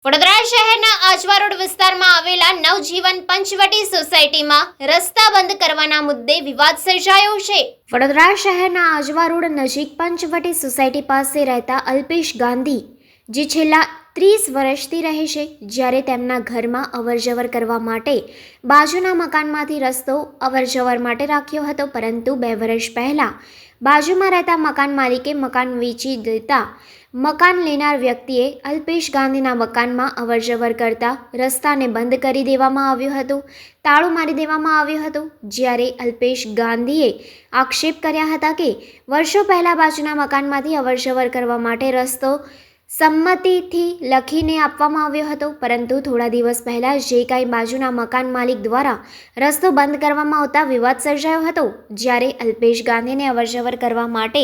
વડોદરા શહેરના આજવા રોડ વિસ્તારમાં આવેલા નવજીવન પંચવટી સોસાયટીમાં રસ્તા બંધ કરવાના મુદ્દે વિવાદ સર્જાયો છે। વડોદરા શહેરના આજવા રોડ નજીક પંચવટી સોસાયટી પાસે રહેતા અલ્પેશ ગાંધી જે છેલ્લા 30 વર્ષથી રહે છે, જ્યારે તેમના ઘરમાં અવરજવર કરવા માટે બાજુના મકાનમાંથી રસ્તો અવરજવર માટે રાખ્યો હતો, પરંતુ 2 વર્ષ પહેલાં બાજુમાં રહેતા મકાન માલિકે મકાન વેચી દેતા મકાન લેનાર વ્યક્તિએ અલ્પેશ ગાંધીના મકાનમાં અવરજવર કરતા રસ્તાને બંધ કરી દેવામાં આવ્યું હતું, તાળું મારી દેવામાં આવ્યું હતું। જ્યારે અલ્પેશ ગાંધીએ આક્ષેપ કર્યા હતા કે વર્ષો પહેલાં બાજુના મકાનમાંથી અવરજવર કરવા માટે રસ્તો સંમતિથી લખીને આપવામાં આવ્યો હતો, પરંતુ થોડા દિવસ પહેલાં જે કાંઈ બાજુના મકાન માલિક દ્વારા રસ્તો બંધ કરવામાં આવતા વિવાદ સર્જાયો હતો। જ્યારે અલ્પેશ ગાંધીને અવરજવર કરવા માટે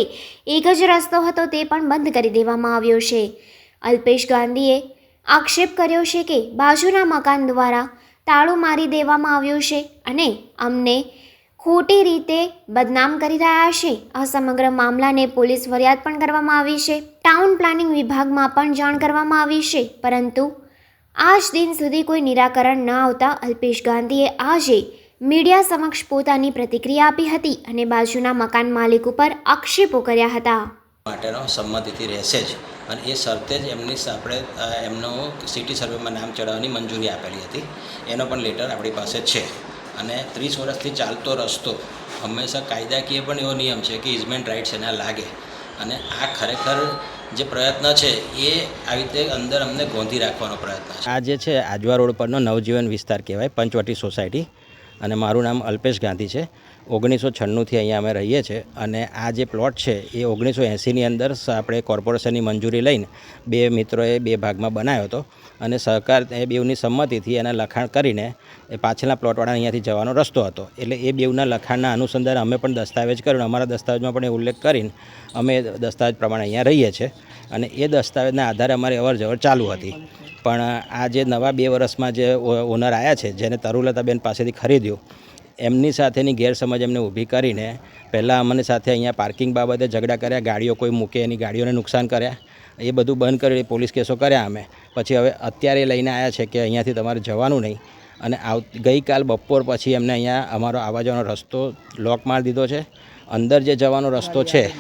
એક જ રસ્તો હતો, તે પણ બંધ કરી દેવામાં આવ્યો છે। અલ્પેશ ગાંધીએ આક્ષેપ કર્યો છે કે બાજુના મકાન દ્વારા તાળું મારી દેવામાં આવ્યું છે અને અમને ખોટી રીતે બદનામ કરી રહ્યા છે। આ સમગ્ર મામલાને પોલીસ ફરિયાદ પણ કરવામાં આવી છે, ટાઉન પ્લાનિંગ વિભાગમાં પણ જાણ કરવામાં આવી છે, પરંતુ આજ દિન સુધી કોઈ નિરાકરણ ન આવતા અલ્પેશ ગાંધીએ આજે મીડિયા સમક્ષ પોતાની પ્રતિક્રિયા આપી હતી અને બાજુના મકાન માલિક ઉપર આક્ષેપો કર્યા હતા। માટેનો સંમતિથી રહેશે જ અને એ શરતે જ આપણે એમનો સિટી સર્વેમાં નામ ચડાવવાની મંજૂરી આપેલી હતી, એનો પણ લેટર આપણી પાસે છે। અને 30 વર્ષથી ચાલતો રસ્તો હંમેશા કાયદાકીય પણ એવો નિયમ છે કે ઇઝમેન્ટ રાઇટ્સ એના લાગે, અને આ ખરેખર જે પ્રયત્ન છે એ આવી રીતે અંદર અમને ગોંધી રાખવાનો પ્રયત્ન છે। આ જે છે આજવા રોડ પરનો નવજીવન વિસ્તાર કહેવાય, પંચવટી સોસાયટી, અને મારું નામ અલ્પેશ ગાંધી છે। 1996થી અહીંયા અમે રહીએ છીએ અને આ જે પ્લોટ છે એ 1980ની અંદર આપણે કોર્પોરેશનની મંજૂરી લઈને 2 મિત્રોએ 2 ભાગમાં બનાવ્યો હતો અને સરકાર એ બેઉની સંમતિથી એના લખાણ કરીને એ પાછળના પ્લોટવાળા અહીંયાથી જવાનો રસ્તો હતો, એટલે એ બેઉના લખાણના અનુસંધાને અમે પણ દસ્તાવેજ કર્યો, અમારા દસ્તાવેજમાં પણ એ ઉલ્લેખ કરીને અમે દસ્તાવેજ પ્રમાણે અહીંયા રહીએ છીએ અને એ દસ્તાવેજના આધારે અમારી અવરજવર ચાલુ હતી। પણ આ જે નવા 2 વર્ષમાં જે ઓનર આવ્યા છે, જેને તરુલતાબેન પાસેથી ખરીદ્યું, એમની સાથેની ગેરસમજ એમને ઊભી કરીને પહેલાં અમને સાથે અહીંયા પાર્કિંગ બાબતે ઝઘડા કર્યા, ગાડીઓ કોઈ મૂકે એની ગાડીઓને નુકસાન કર્યા, એ બધું બંધ કરી પોલીસ કેસો કર્યા અમે। પછી હવે અત્યારે લઈને આવ્યા છે કે અહીંયાથી તમારે જવાનું નહીં, અને ગઈકાલ બપોર પછી એમને અહીંયા અમારો આવવા જવાનો રસ્તો લોક મારી દીધો છે। અંદર જે જવાનો રસ્તો છે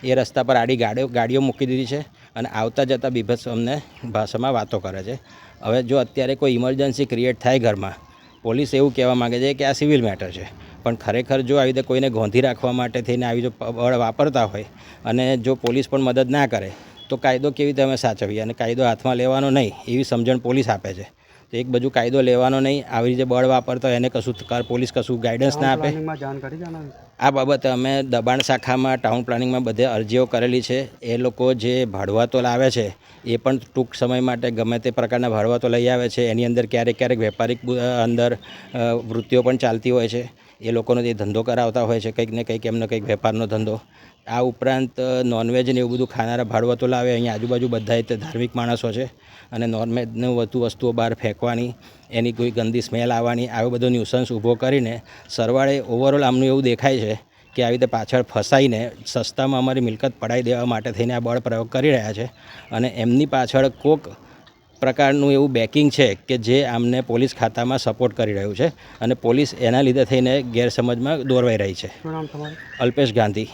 એ રસ્તા પર આડી ગાડીઓ મૂકી દીધી છે અને આવતા જતાં બીભત્સ અમને ભાષામાં વાતો કરે છે। હવે જો અત્યારે કોઈ ઇમરજન્સી ક્રિએટ થાય ઘરમાં, પોલીસ એવું કહેવા માગે છે કે આ સિવિલ મેટર છે, પણ ખરેખર જો આવી રીતે કોઈને ગોંધી રાખવા માટે થઈને આવી જો બળ વાપરતા હોય અને જો પોલીસ પણ મદદ ના કરે તો કાયદો કેવી રીતે અમે સાચવીએ, અને કાયદો હાથમાં લેવાનો નહીં એવી સમજણ પોલીસ આપે છે। તો એક બાજુ કાયદો લેવાનો નહીં, આવી રીતે બળ વાપરતા હોય એને કશું પોલીસ કશું ગાઈડન્સ ના આપે। આ બાબતે અમે દબાણ શાખામાં, ટાઉન પ્લાનિંગમાં બધે અરજીઓ કરેલી છે। એ લોકો જે ભાડુઆતો લાવે છે એ પણ ટૂંક સમય માટે ગમે તે પ્રકારના ભાડુઆતો લઈ આવે છે, એની અંદર ક્યારેક વેપારિક અંદર વૃત્તિઓ પણ ચાલતી હોય છે, એ લોકોનો જે ધંધો કરાવતા હોય છે, કંઈક ને કંઈક એમનો કંઈક વેપારનો ધંધો। આ ઉપરાંત નોનવેજ ને એવું બધું ખાનારા ભાડુઆતો લાવે, અહીંયા આજુબાજુ બધા તે ધાર્મિક માણસો છે અને નોનવેજનું વધુ વસ્તુઓ બહાર ફેંકવાની, એની કોઈ ગંદી સ્મેલ આવવાની, આવો બધો ન્યુસન્સ ઊભો કરીને સરવાળે ઓવરઓલ આમનું એવું દેખાય છે કે આવી રીતે પાછળ ફસાઈને સસ્તામાં અમારી મિલકત પડાવી દેવા માટે થઈને આ બળ પ્રયોગ કરી રહ્યા છે, અને એમની પાછળ કોઈક પ્રકારનું એવું બેકિંગ છે કે જે આમને પોલીસ ખાતામાં સપોર્ટ કરી રહ્યું છે, અને પોલીસ એના લીધે થઈને ગેરસમજમાં દોરવાઈ રહી છે। અલ્પેશ ગાંધી।